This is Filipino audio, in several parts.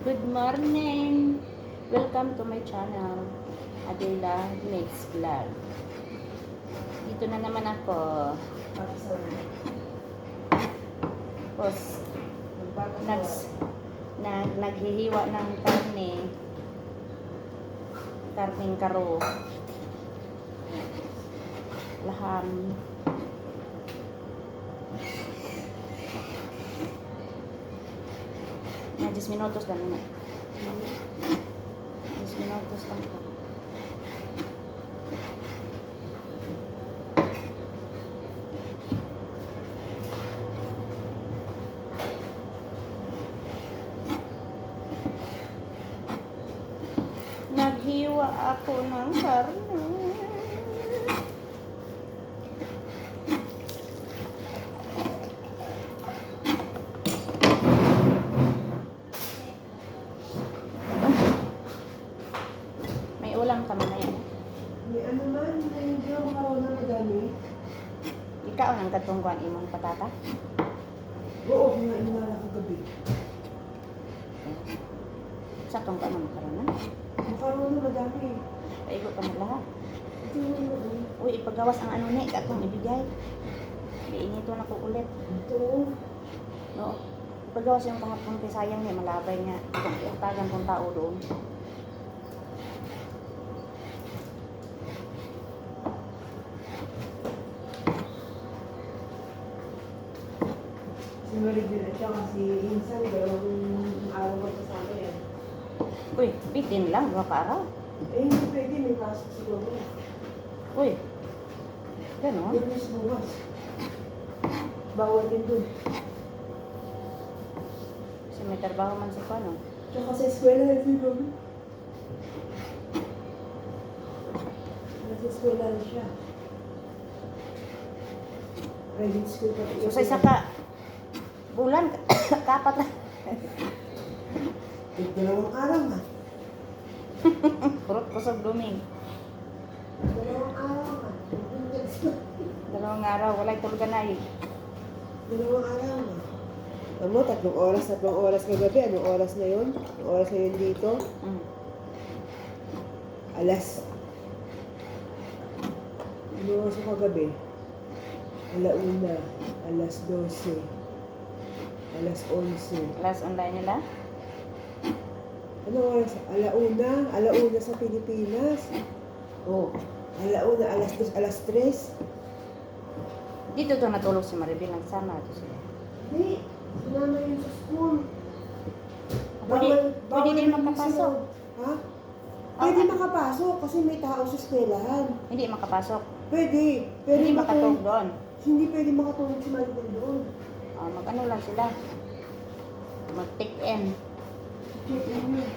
Good morning! Welcome to my channel, Adela Makes Vlog. Dito na naman ako. Tapos, naghihiwa ng karning karo. Laham. Na 10 minutos lang na. 10 minutos lang ito. Naghiwa ako ng karne. Ulam ka man na yan. May ano man, hindi ako makaroon ng madami. Ikaw ang katungkuan imong patata? Oo, kumain na lang ako gabi. Sa tungkuan mo makaroon na? Makaroon na madami. Paigo ka mo lahat. Ito yung ano. Uy, ipagawas ang ano ni, katong ibigay. Iinito na ko ulit. Ito. No? Ipagawas yung kahapon kay sayang niya, malabay nga. Kung iutagan kong tao doon. Sinulit din siya kasi insan, dalawang araw ko sa akin. Uy, bitin lang, 2 araw. Eh, hindi pwede, may pasok siguro. Uy, gano'n? Bukas bukas. Bawal din dun. Kasi may trabaho man sa ano. Tsaka sa eskwela na siguro. Nasa eskwela na siya. Private school pa. So sa isa ka, bulan, kapat lang. Dalawang araw nga. Purot kusog duming. Dalawang araw nga. 2 araw, walay tulugan na eh. Dalawang araw nga. Amo, 3 oras kagabi. Anong oras na yun? Anong oras na yun dito? Mm. Anong oras na kagabi? 1:00, 12:00, 11:00. Last online nila? Anong oras? 1:00 sa Pilipinas. Oh, 1:00, 2:00, 3:00. Dito to natulog si Maribel, nagsama ito sila. Hindi, sinama yun sa school. Pwede din makapasok. Ha? Pwede makapasok kasi may tao sa eskwelahan. Hindi makapasok. Pwede. Pwede Hindi makatulog doon. Hindi pwede makatulog si Maribel doon. Mag-ano lang sila. Mag-take-in. Check in yun.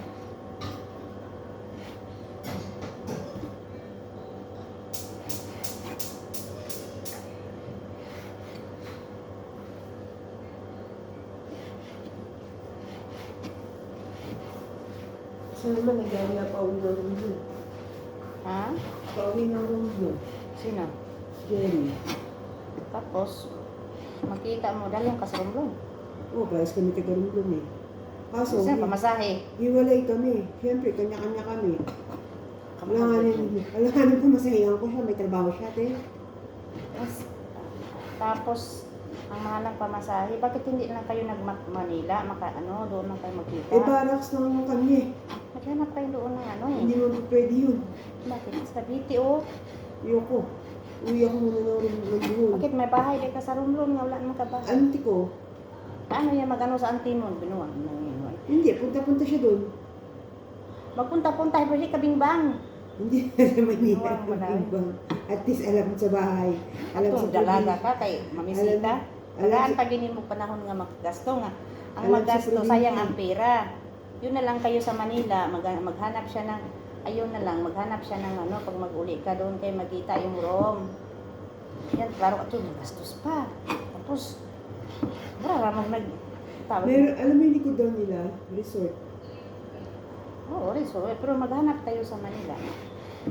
Saan naman nagaya pauwi ng room doon? Ha? Pauwi ng room doon. Sino? Jenny. Tapos, makita mo, dahil yung kasarong Oh, guys, kami taga-room doon eh. Kaso, Saan pamasahe? hiwalay kami. Siyempre, kanya-kanya kami. Alanganin ko masahihan ko siya. May trabaho siya, te. Tapos, ang mahal ng pamasahe, bakit hindi lang kayo nag-Manila? Doon lang kayo magkita? Eh, barracks lang kami. Maghanap kayo doon ng ano Hindi mo pwede yun. Bakit? Sa BTO? Ayoko. Uwi ako muna ng room doon. Bakit may bahay di ka sa room nga wala naman ka bahay? Auntie ko, Ano yan mag-ano sa auntie mo? Binuwang mo yun. hindi, punta-punta siya doon. Magpunta-punta, pwede ka bingbang. Hindi sa Manila. Binuwang mo na. At least alam sa bahay. Alam Kung sa dalaga ka kay mamisita. Tagaan pa ginin mo panahon nga maggasto nga. Ang Alam sa maggasto, probinsya. sayang ang pera. Yun na lang kayo sa Manila, maghanap siya ng, ayun na lang, maghanap siya ng pag mag-uli ka doon kay magkita yung room. Yan, klaro ka ito, gastos pa. Tapos, maramang nagtawag. Meron, alam mo yung likod daw nila, resort. Oo, resort. Pero maghanap tayo sa Manila.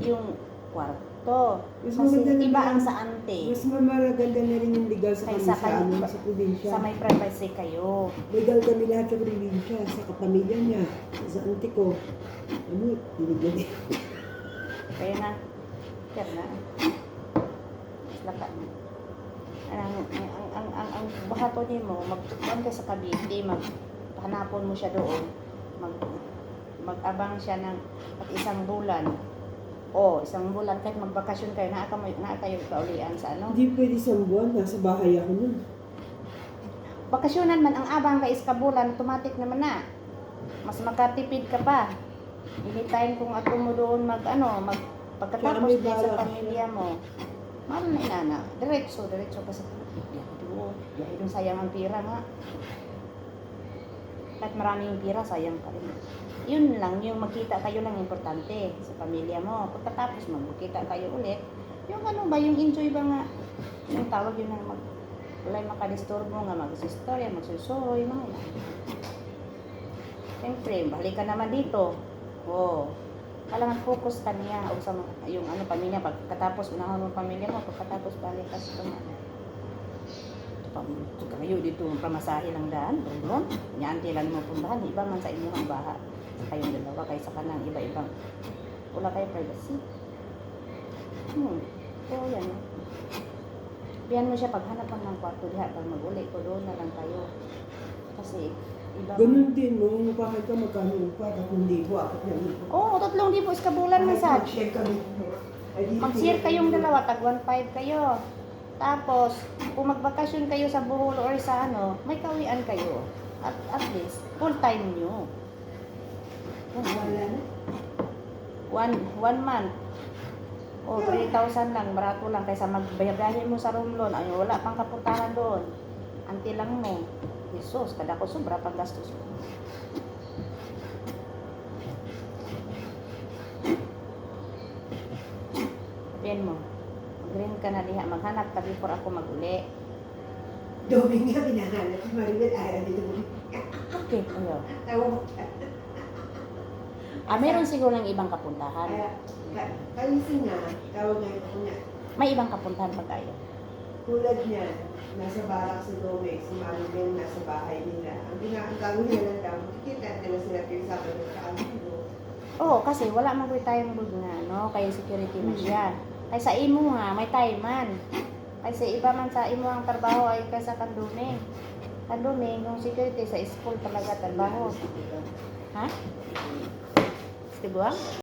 Yung kwarto. Mas Kasi maganda naman iba ang ang- sa ante. Mas maganda na rin yung legal sa kami Kaysa sa, ano, kayo- sa probinsya. Sa may privacy kayo. Legal kami lahat sa probinsya, sa kapamilya niya, sa auntie ko. Ano, tinigyan niya. Kaya na. Kaya na. Isla ka. Ang bahato din mo, magpuan ka sa Cavite, maghanapon mo siya doon. Mag-abang siya ng isang bulan. O, isang bulan kahit magbakasyon kayo, naa kayo kaulian sa ano. Hindi pwede isang buwan, nasa bahay ako nun. Bakasyonan man ang abang ka is kabulan, automatic naman na. Mas makatipid ka pa. Anytime kung ato mo doon Tsaka pagkatapos may din sa balak pamilya mo. Mahal na inana. Diretso ka sa biyahe doon sayang ang pira nga. Kahit maraming pira, sayang pa rin. Yun lang, yung magkita kayo lang importante sa pamilya mo. Pagkatapos magkita kayo ulit, yung ano ba, yung enjoy ba nga, yung tawag yun na wala'y makadisturbo nga, mag-istorya, magsusuroy, mga yan. Siyempre, balik ka naman dito. Oo. Kailangan focus ka niya o sa yung ano pamilya, pagkatapos unahan mo pamilya mo, pagkatapos balik ka sa pamilya. Kayo dito pamasahe lang daan, doon. Nyanti lang mo puntahan, iba man sa inyong baha. Sa kayong dalawa, kaysa sa kanang iba-ibang. Wala kayo privacy. So, yan. Biyan mo siya paghanap ng kwarto diha, pag mag-uli ko doon na lang kayo. Kasi, iba Ganun din, mangungupahan ka magkano upa, 3,000, 4,000. Oo, 3,000 is kabulan man sa. Mag-share kami. Mag-share kayong dalawa, tag 1,500 kayo. Tapos, kung magbakasyon kayo sa Bohol or sa ano, may kawian kayo. At least, full time nyo. Wala na. One month. O, 3,000 lang, barato lang. Kaysa magbayabahin mo sa room loan, ay wala pang kapuntahan doon. Anti lang mo. Jesus, kada ko sobra pang gastos ko. Sabihin mo, mag-green ka na diha, maghanap ka before ako mag-uli. Doming nga pinahanap si Maribel, ayaw dito mo. Okay, ayo. Tawag mo. Meron siguro ng ibang kapuntahan. Kalising nga, tawag nga ito niya. May ibang kapuntahan pa tayo. Tulad niya, nasa barak si Doming, si Maribel nasa bahay nila. Ang gagawin nila lang daw, kikita nila sila kayo sa akin sa amin. Oo, kasi wala mang retirement nga, no? Kaya security na siya. Kaya sa imo nga, may time man. Kasi iba man sa imo ang trabaho ay kaysa kanduming. Kanduming, yung security sa school talaga trabaho. Ha? Stibuang?